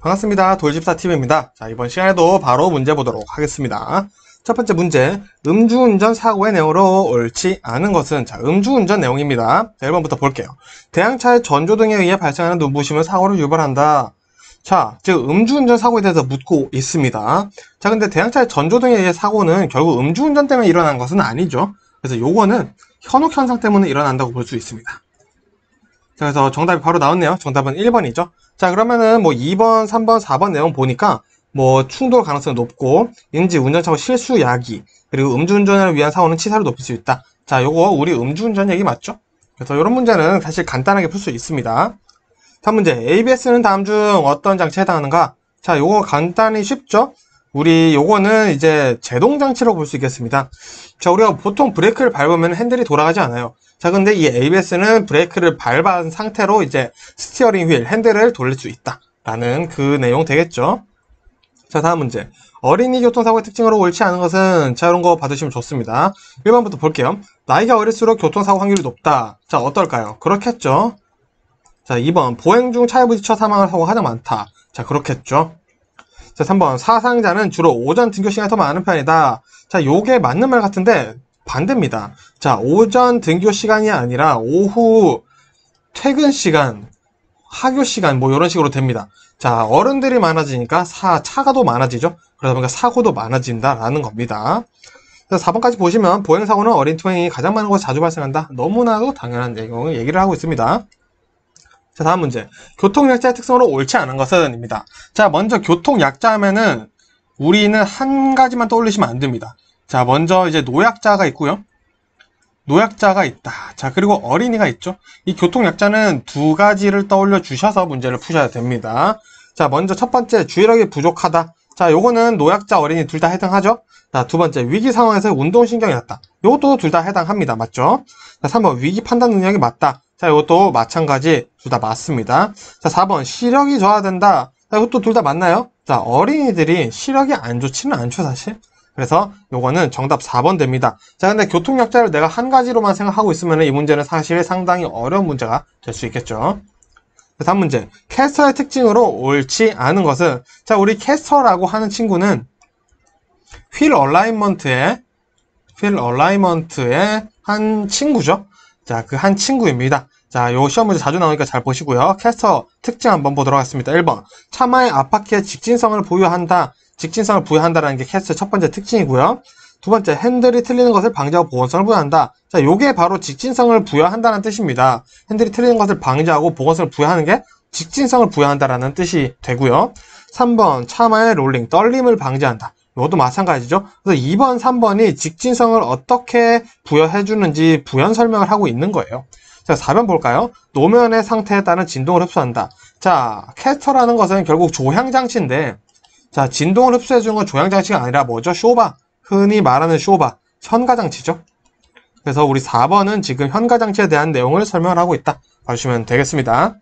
반갑습니다. 돌집사TV입니다. 자, 이번 시간에도 바로 문제 보도록 하겠습니다. 첫 번째 문제, 음주운전 사고의 내용으로 옳지 않은 것은, 자, 음주운전 내용입니다. 자, 1번부터 볼게요. 대항차의 전조등에 의해 발생하는 눈부심은 사고를 유발한다. 자, 즉 음주운전 사고에 대해서 묻고 있습니다. 자, 근데 대항차의 전조등에 의해 사고는 결국 음주운전 때문에 일어난 것은 아니죠. 그래서 요거는 현혹 현상 때문에 일어난다고 볼 수 있습니다. 자, 그래서 정답이 바로 나왔네요. 정답은 1번이죠. 자, 그러면은 뭐 2번, 3번, 4번 내용 보니까 뭐 충돌 가능성이 높고 인지 운전사고 실수 야기 그리고 음주운전을 위한 사고는 치사를 높일 수 있다. 자, 요거 우리 음주운전 얘기 맞죠? 그래서 이런 문제는 사실 간단하게 풀 수 있습니다. 다음 문제, ABS는 다음 중 어떤 장치에 해당하는가? 자, 요거 간단히 쉽죠? 우리 요거는 이제 제동장치라고 볼 수 있겠습니다. 자, 우리가 보통 브레이크를 밟으면 핸들이 돌아가지 않아요. 자, 근데 이 ABS는 브레이크를 밟은 상태로 이제 스티어링 휠, 핸들을 돌릴 수 있다. 라는 그 내용 되겠죠? 자, 다음 문제. 어린이 교통사고의 특징으로 옳지 않은 것은, 자, 이런 거 받으시면 좋습니다. 1번부터 볼게요. 나이가 어릴수록 교통사고 확률이 높다. 자, 어떨까요? 그렇겠죠? 자, 2번. 보행 중 차에 부딪혀 사망할 사고가 가장 많다. 자, 그렇겠죠? 자, 3번. 사상자는 주로 오전 등교 시간이 더 많은 편이다. 자, 요게 맞는 말 같은데 반대입니다. 자, 오전 등교 시간이 아니라 오후 퇴근 시간, 학교 시간 뭐 이런 식으로 됩니다. 자, 어른들이 많아지니까 차가 더 많아지죠. 그러다 보니까 사고도 많아진다라는 겁니다. 자, 4번까지 보시면 보행사고는 어린 투행이 가장 많은 곳에 자주 발생한다. 너무나도 당연한 내용을 얘기를 하고 있습니다. 자, 다음 문제. 교통약자의 특성으로 옳지 않은 것은? 입니다. 자, 먼저 교통약자 하면은 우리는 한 가지만 떠올리시면 안 됩니다. 자, 먼저 이제 노약자가 있고요. 노약자가 있다. 자, 그리고 어린이가 있죠. 이 교통약자는 두 가지를 떠올려 주셔서 문제를 푸셔야 됩니다. 자, 먼저 첫 번째, 주의력이 부족하다. 자, 요거는 노약자, 어린이 둘 다 해당하죠. 자, 두 번째, 위기 상황에서 운동신경이 낮다. 요것도 둘 다 해당합니다. 맞죠? 자, 3번, 위기 판단 능력이 맞다. 자, 이것도 마찬가지 둘 다 맞습니다. 자, 4번, 시력이 저하된다. 자, 이것도 둘 다 맞나요? 자, 어린이들이 시력이 안 좋지는 않죠, 사실. 그래서 요거는 정답 4번 됩니다. 자, 근데 교통약자를 내가 한 가지로만 생각하고 있으면 이 문제는 사실 상당히 어려운 문제가 될 수 있겠죠. 다음 문제. 캐스터의 특징으로 옳지 않은 것은, 자, 우리 캐스터라고 하는 친구는 휠 얼라이먼트의 한 친구죠. 자, 그 한 친구입니다. 자, 요 시험 문제 자주 나오니까 잘 보시고요. 캐스터 특징 한번 보도록 하겠습니다. 1번. 차마의 앞바퀴에 직진성을 부여한다. 직진성을 부여한다라는 게 캐스터의 첫 번째 특징이고요. 두 번째, 핸들이 틀리는 것을 방지하고 보건성을 부여한다. 자, 요게 바로 직진성을 부여한다는 뜻입니다. 핸들이 틀리는 것을 방지하고 보건성을 부여하는 게 직진성을 부여한다라는 뜻이 되고요. 3번, 차마의 롤링, 떨림을 방지한다. 이것도 마찬가지죠. 그래서 2번, 3번이 직진성을 어떻게 부여해주는지 부연 설명을 하고 있는 거예요. 자, 4번 볼까요? 노면의 상태에 따른 진동을 흡수한다. 자, 캐스터라는 것은 결국 조향장치인데, 자, 진동을 흡수해주는 건 조향장치가 아니라 뭐죠? 쇼바. 흔히 말하는 쇼바. 현가장치죠. 그래서 우리 4번은 지금 현가장치에 대한 내용을 설명을 하고 있다. 봐주시면 되겠습니다.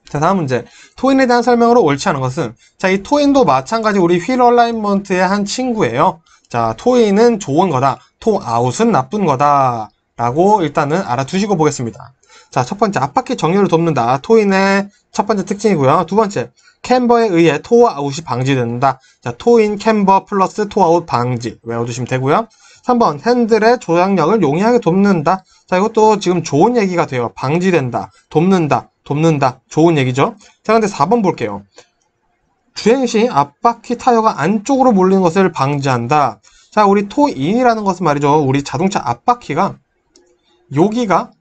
자, 다음 문제. 토인에 대한 설명으로 옳지 않은 것은? 자, 이 토인도 마찬가지 우리 휠 얼라이먼트의 한 친구예요. 자, 토인은 좋은 거다. 토아웃은 나쁜 거다. 라고 일단은 알아두시고 보겠습니다. 자, 첫 번째, 앞바퀴 정렬을 돕는다. 토인의 첫 번째 특징이고요. 두 번째, 캠버에 의해 토아웃이 방지된다. 자, 토인 캠버 플러스 토아웃 방지. 외워두시면 되고요. 3번, 핸들의 조작력을 용이하게 돕는다. 자, 이것도 지금 좋은 얘기가 돼요. 방지된다. 돕는다. 좋은 얘기죠. 자, 근데 4번 볼게요. 주행 시 앞바퀴 타이어가 안쪽으로 몰리는 것을 방지한다. 자, 우리 토인이라는 것은 말이죠. 우리 자동차 앞바퀴가 여기가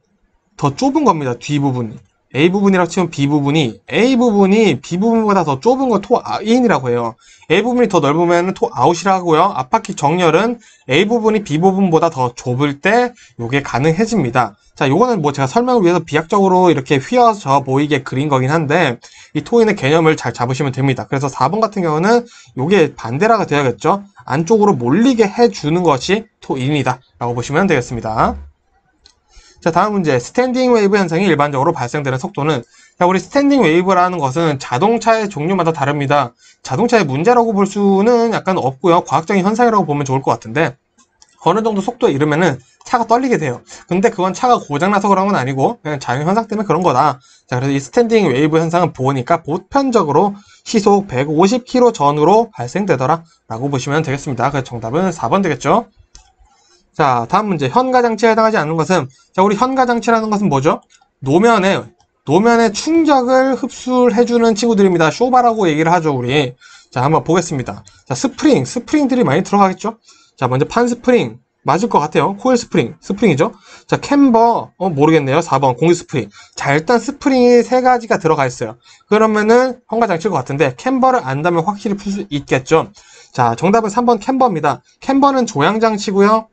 더 좁은 겁니다. 뒷부분이. A부분이라고 치면 B부분이, A부분이 B부분보다 더 좁은 걸 토인이라고 해요. A부분이 더 넓으면 토아웃이라고 하고요. 앞바퀴 정렬은 A부분이 B부분보다 더 좁을 때 이게 가능해집니다. 자, 요거는 뭐 제가 설명을 위해서 비약적으로 이렇게 휘어져 보이게 그린 거긴 한데 이 토인의 개념을 잘 잡으시면 됩니다. 그래서 4번 같은 경우는 요게 반대라가 되어야겠죠. 안쪽으로 몰리게 해주는 것이 토인이다 라고 보시면 되겠습니다. 자, 다음 문제. 스탠딩 웨이브 현상이 일반적으로 발생되는 속도는? 자, 우리 스탠딩 웨이브라는 것은 자동차의 종류마다 다릅니다. 자동차의 문제라고 볼 수는 약간 없고요. 과학적인 현상이라고 보면 좋을 것 같은데 어느 정도 속도에 이르면은 차가 떨리게 돼요. 근데 그건 차가 고장나서 그런 건 아니고 그냥 자연 현상 때문에 그런 거다. 자, 그래서 이 스탠딩 웨이브 현상은 보니까 보편적으로 시속 150km 전후로 발생되더라 라고 보시면 되겠습니다. 그래서 정답은 4번 되겠죠. 자, 다음 문제. 현가장치에 해당하지 않는 것은, 자, 우리 현가장치라는 것은 뭐죠? 노면의 충격을 흡수해주는 친구들입니다. 쇼바라고 얘기를 하죠, 우리. 자, 한번 보겠습니다. 자, 스프링들이 많이 들어가겠죠? 자, 먼저 판 스프링. 맞을 것 같아요. 코일 스프링이죠? 자, 캠버, 모르겠네요. 4번, 공유 스프링. 자, 일단 스프링이 3가지가 들어가 있어요. 그러면은 현가장치일 것 같은데, 캠버를 안다면 확실히 풀 수 있겠죠? 자, 정답은 3번 캠버입니다. 캠버는 조향장치고요.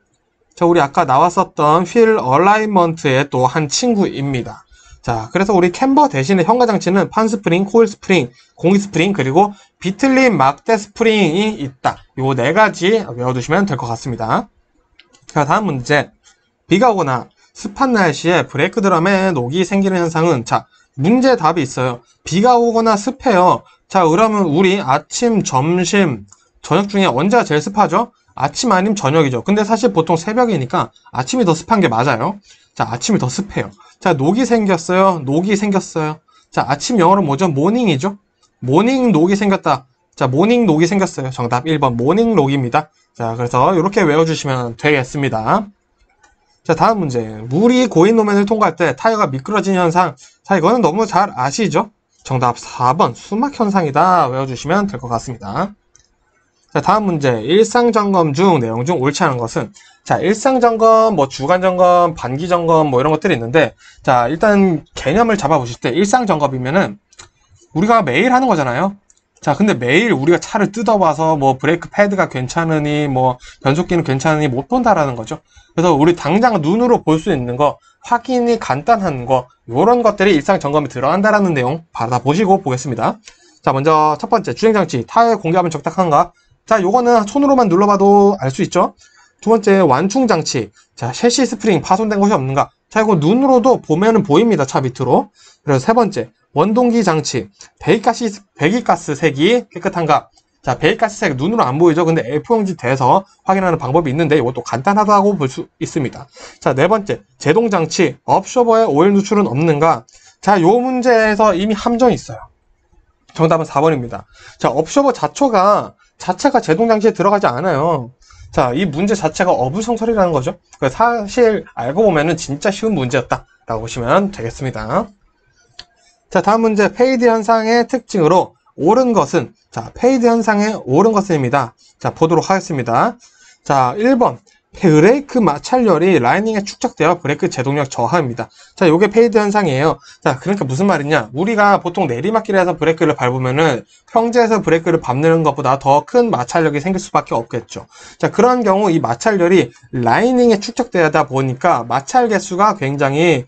자, 우리 아까 나왔었던 휠 얼라이먼트의 또 한 친구입니다. 자, 그래서 우리 캠버 대신에 현가장치는 판 스프링, 코일 스프링, 공유 스프링, 그리고 비틀린 막대 스프링이 있다. 요 4가지 외워두시면 될 것 같습니다. 자, 다음 문제. 비가 오거나 습한 날씨에 브레이크 드럼에 녹이 생기는 현상은, 자, 문제 답이 있어요. 비가 오거나 습해요. 자, 그러면 우리 아침, 점심, 저녁 중에 언제가 제일 습하죠? 아침 아니면 저녁이죠. 근데 사실 보통 새벽이니까 아침이 더 습한 게 맞아요. 자, 아침이 더 습해요. 자, 녹이 생겼어요. 자, 아침 영어로 뭐죠? 모닝이죠? 모닝 녹이 생겼다. 자, 모닝 녹이 생겼어요. 정답 1번 모닝 녹입니다. 자, 그래서 이렇게 외워주시면 되겠습니다. 자, 다음 문제. 물이 고인路面을 통과할 때 타이어가 미끄러지는 현상. 자, 이거는 너무 잘 아시죠? 정답 4번 수막 현상이다. 외워주시면 될 것 같습니다. 자, 다음 문제. 일상점검 중 내용 중 옳지 않은 것은, 자, 일상점검, 주간점검, 반기점검, 이런 것들이 있는데, 자, 일단 개념을 잡아보실 때 일상점검이면은 우리가 매일 하는 거잖아요. 자, 근데 매일 우리가 차를 뜯어봐서 브레이크 패드가 괜찮으니, 변속기는 괜찮으니 못 본다라는 거죠. 그래서 우리 당장 눈으로 볼 수 있는 거, 확인이 간단한 거, 요런 것들이 일상점검에 들어간다라는 내용 받아보시고 보겠습니다. 자, 먼저 첫 번째, 주행장치, 타이어에 공기압은 적당한가? 자, 요거는 손으로만 눌러봐도 알 수 있죠. 두 번째, 완충장치. 자, 셰시 스프링 파손된 것이 없는가? 자, 이거 눈으로도 보면은 보입니다. 차 밑으로. 그래서 세 번째, 원동기 장치. 배기가스 색이 깨끗한가? 자, 배기가스 색 눈으로 안 보이죠? 근데 F 형지 돼서 확인하는 방법이 있는데 이것도 간단하다고 볼 수 있습니다. 자, 네 번째, 제동장치. 업쇼버에 오일 누출은 없는가? 자, 요 문제에서 이미 함정이 있어요. 정답은 4번입니다. 자, 업쇼버 자체가 제동장치에 들어가지 않아요. 자, 이 문제 자체가 어불성설이라는 거죠. 사실 알고 보면은 진짜 쉬운 문제였다라고 보시면 되겠습니다. 자, 다음 문제. 페이드 현상의 특징으로 옳은 것은, 자, 페이드 현상의 옳은 것입니다. 자, 보도록 하겠습니다. 자, 1번. 브레이크 마찰열이 라이닝에 축적되어 브레이크 제동력 저하입니다. 자, 요게 페이드 현상이에요. 자, 그러니까 무슨 말이냐? 우리가 보통 내리막길에서 브레이크를 밟으면은 평지에서 브레이크를 밟는 것보다 더 큰 마찰력이 생길 수밖에 없겠죠. 자, 그런 경우 이 마찰열이 라이닝에 축적되다 보니까 마찰 개수가 굉장히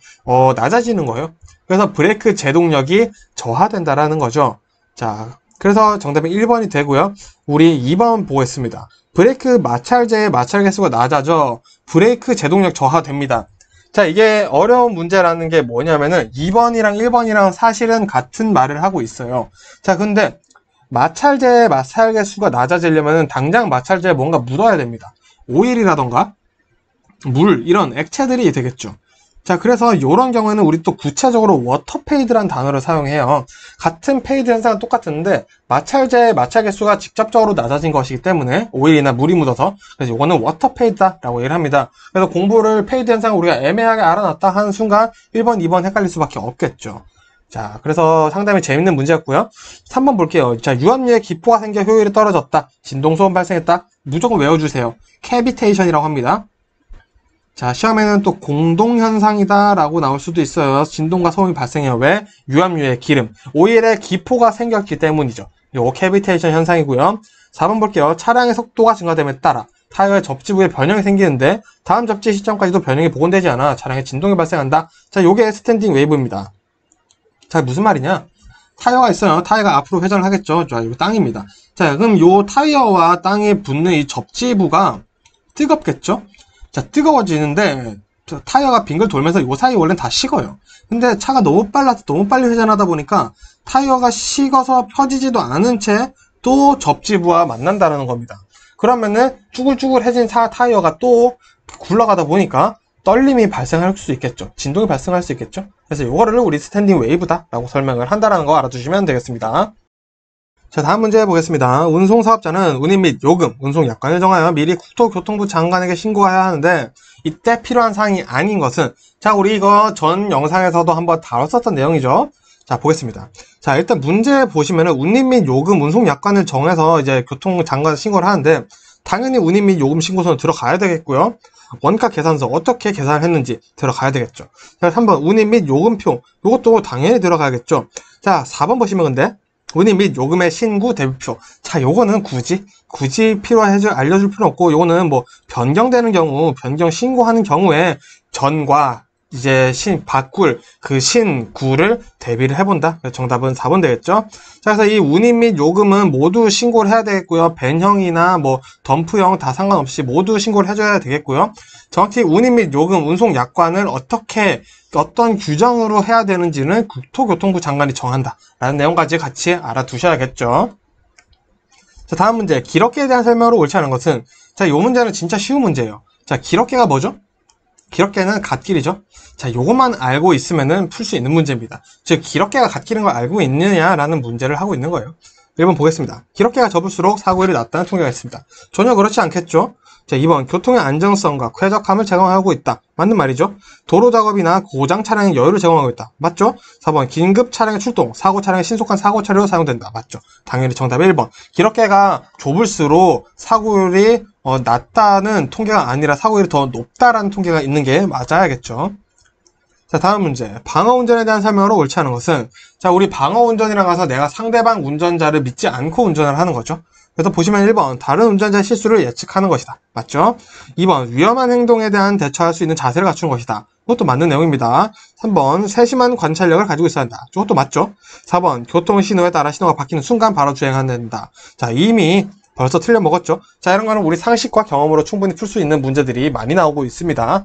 낮아지는 거예요. 그래서 브레이크 제동력이 저하된다라는 거죠. 자, 그래서 정답은 1번이 되고요. 우리 2번 보겠습니다. 브레이크 마찰제의 마찰 개수가 낮아져 브레이크 제동력 저하됩니다. 자, 이게 어려운 문제라는 게 뭐냐면은 2번이랑 1번이랑 사실은 같은 말을 하고 있어요. 자, 근데 마찰제의 마찰 개수가 낮아지려면은 당장 마찰제에 뭔가 묻어야 됩니다. 오일이라던가 물, 이런 액체들이 되겠죠. 자, 그래서 이런 경우에는 우리 또 구체적으로 워터페이드라는 단어를 사용해요. 같은 페이드 현상은 똑같은데 마찰제의 마찰 개수가 직접적으로 낮아진 것이기 때문에 오일이나 물이 묻어서, 그래서 이거는 워터페이드다라고 얘기를 합니다. 그래서 공부를 페이드 현상을 우리가 애매하게 알아놨다 하는 순간 1번, 2번 헷갈릴 수밖에 없겠죠. 자, 그래서 상당히 재밌는 문제였고요. 3번 볼게요. 자, 유압류에 기포가 생겨 효율이 떨어졌다. 진동소음 발생했다. 무조건 외워주세요. 캐비테이션이라고 합니다. 자, 시험에는 또 공동현상이다 라고 나올 수도 있어요. 진동과 소음이 발생해요. 왜? 유압류의 기름, 오일에 기포가 생겼기 때문이죠. 요거 캐비테이션 현상이고요. 4번 볼게요. 차량의 속도가 증가됨에 따라 타이어의 접지부에 변형이 생기는데 다음 접지 시점까지도 변형이 복원되지 않아 차량에 진동이 발생한다. 자, 요게 스탠딩 웨이브입니다. 자, 무슨 말이냐? 타이어가 있어요. 타이어가 앞으로 회전을 하겠죠. 자, 이거 땅입니다. 자, 그럼 요 타이어와 땅에 붙는 이 접지부가 뜨겁겠죠? 자, 뜨거워지는데 타이어가 빙글 돌면서 요 사이 원래는 다 식어요. 근데 차가 너무 빨라서 너무 빨리 회전하다 보니까 타이어가 식어서 펴지지도 않은 채 또 접지부와 만난다는 겁니다. 그러면은 쭈글쭈글해진 타이어가 또 굴러가다 보니까 떨림이 발생할 수 있겠죠. 진동이 발생할 수 있겠죠. 그래서 이거를 우리 스탠딩 웨이브다 라고 설명을 한다는 거 알아두시면 되겠습니다. 자, 다음 문제 보겠습니다. 운송사업자는 운임 및 요금, 운송약관을 정하여 미리 국토교통부 장관에게 신고해야 하는데 이때 필요한 사항이 아닌 것은, 자, 우리 이거 전 영상에서도 한번 다뤘었던 내용이죠. 자, 보겠습니다. 자, 일단 문제 보시면은 운임 및 요금, 운송약관을 정해서 이제 교통장관에 신고를 하는데 당연히 운임 및 요금 신고서는 들어가야 되겠고요. 원가 계산서 어떻게 계산을 했는지 들어가야 되겠죠. 자, 3번 운임 및 요금표, 이것도 당연히 들어가야겠죠. 자, 4번 보시면 근데 운임 및 요금의 신고 대비표. 자, 요거는 굳이 알려줄 필요 없고, 요거는 뭐 변경되는 경우, 변경 신고하는 경우에 전과 이제 바꿀 그 신구를 대비를 해본다. 그래서 정답은 4번 되겠죠. 자, 그래서 이 운임 및 요금은 모두 신고를 해야 되겠고요. 벤형이나 뭐 덤프형 다 상관없이 모두 신고를 해줘야 되겠고요. 정확히 운임 및 요금, 운송 약관을 어떤 규정으로 해야 되는지는 국토교통부 장관이 정한다 라는 내용까지 같이 알아두셔야겠죠. 자, 다음 문제. 기록계에 대한 설명으로 옳지 않은 것은, 자, 이 문제는 진짜 쉬운 문제예요. 자, 기록계가 뭐죠? 기록계는 갓길이죠. 자, 요것만 알고 있으면은 풀 수 있는 문제입니다. 즉, 기록계가 갓길인 걸 알고 있느냐라는 문제를 하고 있는 거예요. 1번 보겠습니다. 기록계가 접을수록 사고율이 낮다는 통계가 있습니다. 전혀 그렇지 않겠죠? 자, 2번 교통의 안정성과 쾌적함을 제공하고 있다. 맞는 말이죠. 도로 작업이나 고장 차량의 여유를 제공하고 있다. 맞죠? 4번 긴급 차량의 출동, 사고 차량의 신속한 사고 처리로 사용된다. 맞죠? 당연히 정답 1번. 기록계가 좁을수록 사고율이 낮다는 통계가 아니라 사고율이 더 높다라는 통계가 있는 게 맞아야겠죠. 자, 다음 문제. 방어운전에 대한 설명으로 옳지 않은 것은, 자, 우리 방어운전이라고 해서 내가 상대방 운전자를 믿지 않고 운전을 하는 거죠. 그래서 보시면 1번, 다른 운전자의 실수를 예측하는 것이다. 맞죠? 2번, 위험한 행동에 대한 대처할 수 있는 자세를 갖추는 것이다. 그것도 맞는 내용입니다. 3번, 세심한 관찰력을 가지고 있어야 한다. 그것도 맞죠? 4번, 교통신호에 따라 신호가 바뀌는 순간 바로 주행한다. 자, 이미 벌써 틀려 먹었죠? 자, 이런 거는 우리 상식과 경험으로 충분히 풀 수 있는 문제들이 많이 나오고 있습니다.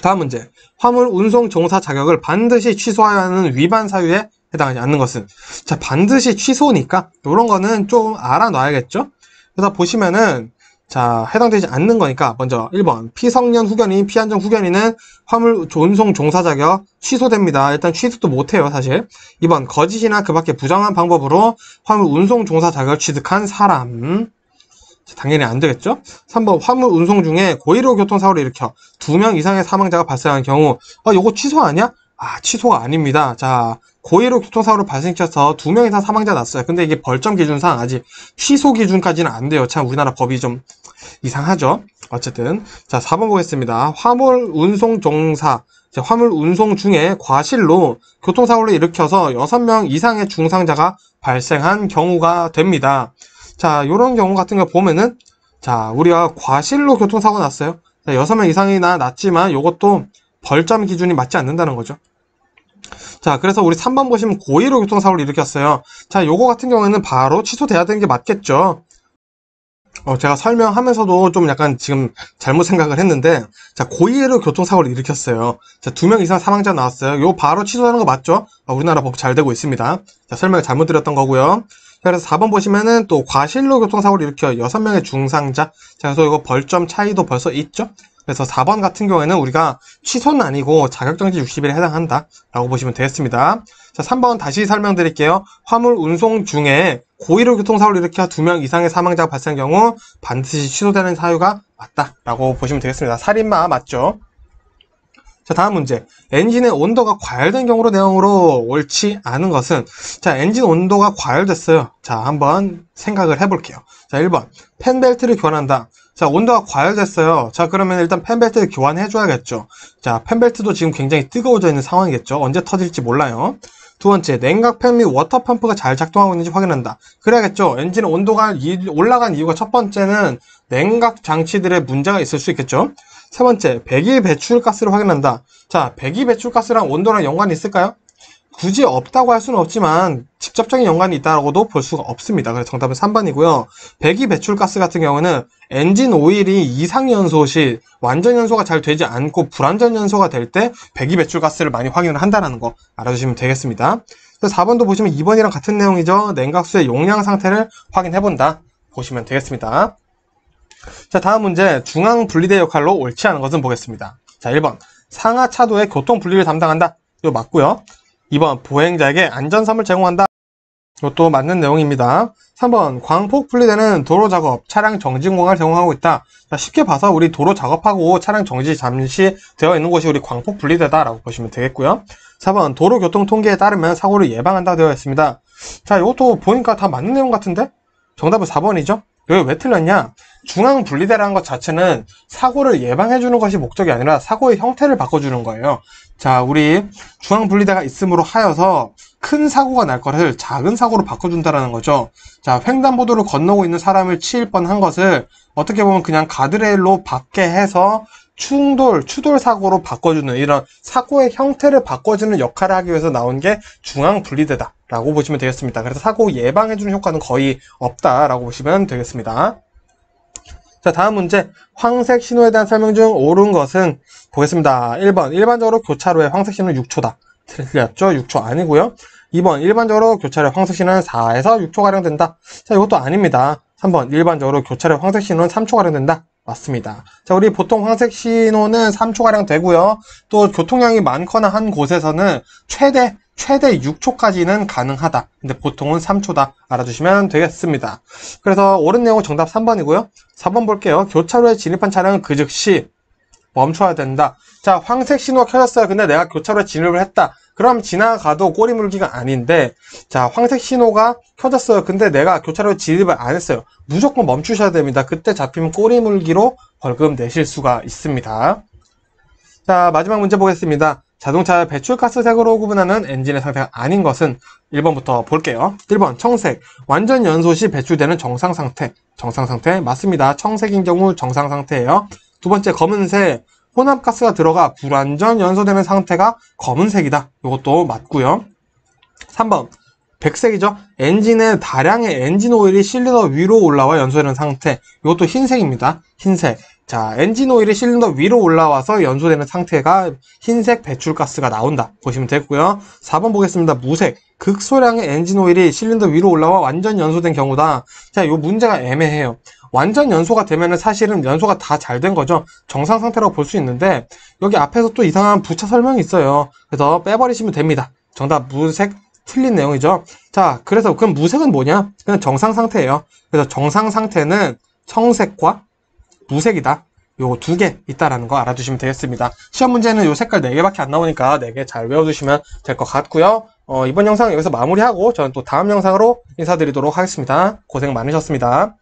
다음 문제. 화물 운송 종사 자격을 반드시 취소해야 하는 위반 사유에 해당하지 않는 것은, 자, 반드시 취소니까 이런 거는 좀 알아놔야겠죠. 그래서 보시면은, 자, 해당되지 않는 거니까 먼저 1번 피성년 후견인, 피한정 후견인은 화물 운송 종사 자격 취소됩니다. 일단 취소도 못해요, 사실. 2번 거짓이나 그 밖에 부정한 방법으로 화물 운송 종사 자격을 취득한 사람, 당연히 안 되겠죠. 3번 화물 운송 중에 고의로 교통사고를 일으켜 2명 이상의 사망자가 발생한 경우, 요거 취소 아니야? 아, 취소가 아닙니다. 자, 고의로 교통사고를 발생시켜서 2명 이상 사망자 났어요. 근데 이게 벌점 기준상 아직 취소 기준까지는 안 돼요. 참 우리나라 법이 좀 이상하죠. 어쨌든 자, 4번 보겠습니다. 화물 운송 종사, 화물 운송 중에 과실로 교통사고를 일으켜서 6명 이상의 중상자가 발생한 경우가 됩니다. 자, 요런 경우 같은 거 보면은, 자, 우리가 과실로 교통사고 났어요. 자, 6명 이상이나 났지만 요것도 벌점 기준이 맞지 않는다는 거죠. 자, 그래서 우리 3번 보시면 고의로 교통사고를 일으켰어요. 자, 요거 같은 경우에는 바로 취소돼야 되는 게 맞겠죠. 제가 설명하면서도 좀 약간 지금 잘못 생각을 했는데, 자, 고의로 교통사고를 일으켰어요. 자, 2명 이상 사망자 나왔어요. 요 바로 취소하는 거 맞죠? 우리나라 법 잘 되고 있습니다. 자, 설명을 잘못 드렸던 거고요. 그래서 4번 보시면은 또 과실로 교통사고를 일으켜 6명의 중상자. 자, 그래서 이거 벌점 차이도 벌써 있죠? 그래서 4번 같은 경우에는 우리가 취소는 아니고 자격정지 60일에 해당한다 라고 보시면 되겠습니다. 자, 3번 다시 설명드릴게요. 화물 운송 중에 고의로 교통사고를 일으켜 2명 이상의 사망자가 발생한 경우 반드시 취소되는 사유가 맞다 라고 보시면 되겠습니다. 살인마 맞죠? 자, 다음 문제. 엔진의 온도가 과열된 경우로 내용으로 옳지 않은 것은, 자, 엔진 온도가 과열됐어요. 자, 한번 생각을 해볼게요. 자, 1번 팬벨트를 교환한다. 자, 온도가 과열됐어요. 자, 그러면 일단 팬벨트를 교환해줘야겠죠. 자, 팬벨트도 지금 굉장히 뜨거워져 있는 상황이겠죠. 언제 터질지 몰라요. 두 번째, 냉각팬 및 워터펌프가 잘 작동하고 있는지 확인한다. 그래야겠죠. 엔진 온도가 올라간 이유가 첫 번째는 냉각 장치들의 문제가 있을 수 있겠죠. 세 번째, 배기 배출가스를 확인한다. 자, 배기 배출가스랑 온도랑 연관이 있을까요? 굳이 없다고 할 수는 없지만 직접적인 연관이 있다고도 볼 수가 없습니다. 그래서 정답은 3번이고요. 배기 배출가스 같은 경우는 엔진 오일이 이상 연소 시 완전 연소가 잘 되지 않고 불완전 연소가 될 때 배기 배출가스를 많이 확인을 한다는 거 알아주시면 되겠습니다. 그래서 4번도 보시면 2번이랑 같은 내용이죠. 냉각수의 용량 상태를 확인해본다 보시면 되겠습니다. 자, 다음 문제. 중앙 분리대 역할로 옳지 않은 것은 보겠습니다. 자, 1번 상하 차도의 교통 분리를 담당한다. 이거 맞고요. 2번 보행자에게 안전섬을 제공한다. 이것도 맞는 내용입니다. 3번 광폭 분리대는 도로 작업, 차량 정지 공간을 제공하고 있다. 자, 쉽게 봐서 우리 도로 작업하고 차량 정지 잠시 되어 있는 곳이 우리 광폭 분리대다라고 보시면 되겠고요. 4번 도로교통 통계에 따르면 사고를 예방한다 되어 있습니다. 자, 이것도 보니까 다 맞는 내용 같은데? 정답은 4번이죠? 여기 왜 틀렸냐? 중앙 분리대라는 것 자체는 사고를 예방해주는 것이 목적이 아니라 사고의 형태를 바꿔주는 거예요. 자, 우리 중앙 분리대가 있음으로 하여서 큰 사고가 날 것을 작은 사고로 바꿔준다라는 거죠. 자, 횡단보도를 건너고 있는 사람을 치일 뻔한 것을 어떻게 보면 그냥 가드레일로 받게 해서 추돌 사고로 바꿔주는 이런 사고의 형태를 바꿔주는 역할을 하기 위해서 나온 게 중앙 분리대다 라고 보시면 되겠습니다. 그래서 사고 예방해주는 효과는 거의 없다라고 보시면 되겠습니다. 자, 다음 문제. 황색 신호에 대한 설명 중 옳은 것은 보겠습니다. 1번 일반적으로 교차로에 황색 신호는 6초다. 틀렸죠? 6초 아니고요. 2번 일반적으로 교차로에 황색 신호는 4에서 6초가량 된다. 자, 이것도 아닙니다. 3번 일반적으로 교차로에 황색 신호는 3초가량 된다. 맞습니다. 자, 우리 보통 황색 신호는 3초가량 되고요. 또 교통량이 많거나 한 곳에서는 최대 6초까지는 가능하다. 근데 보통은 3초다. 알아주시면 되겠습니다. 그래서 옳은 내용은 정답 3번이고요. 4번 볼게요. 교차로에 진입한 차량은 그 즉시 멈춰야 된다. 자, 황색 신호가 켜졌어요. 근데 내가 교차로에 진입을 했다. 그럼 지나가도 꼬리 물기가 아닌데, 자, 황색 신호가 켜졌어요. 근데 내가 교차로에 진입을 안 했어요. 무조건 멈추셔야 됩니다. 그때 잡히면 꼬리 물기로 벌금 내실 수가 있습니다. 자, 마지막 문제 보겠습니다. 자동차 배출가스 색으로 구분하는 엔진의 상태가 아닌 것은 1번부터 볼게요. 1번 청색, 완전 연소 시 배출되는 정상 상태. 정상 상태 맞습니다. 청색인 경우 정상 상태예요. 두 번째 검은색, 혼합가스가 들어가 불완전 연소되는 상태가 검은색이다. 이것도 맞고요. 3번 백색이죠. 엔진에 다량의 엔진 오일이 실린더 위로 올라와 연소되는 상태. 이것도 흰색입니다. 흰색. 자, 엔진 오일이 실린더 위로 올라와서 연소되는 상태가 흰색 배출가스가 나온다. 보시면 되고요. 4번 보겠습니다. 무색. 극소량의 엔진 오일이 실린더 위로 올라와 완전 연소된 경우다. 자, 이 문제가 애매해요. 완전 연소가 되면은 사실은 연소가 다 잘 된 거죠. 정상 상태라고 볼 수 있는데 여기 앞에서 또 이상한 부차 설명이 있어요. 그래서 빼버리시면 됩니다. 정답 무색 틀린 내용이죠. 자, 그래서 그럼 무색은 뭐냐? 그냥 정상 상태예요. 그래서 정상 상태는 청색과 무색이다. 요 두 개 있다라는 거 알아두시면 되겠습니다. 시험 문제는 요 색깔 4개밖에 안 나오니까 4개 잘 외워두시면 될 것 같고요. 이번 영상 여기서 마무리하고 저는 또 다음 영상으로 인사드리도록 하겠습니다. 고생 많으셨습니다.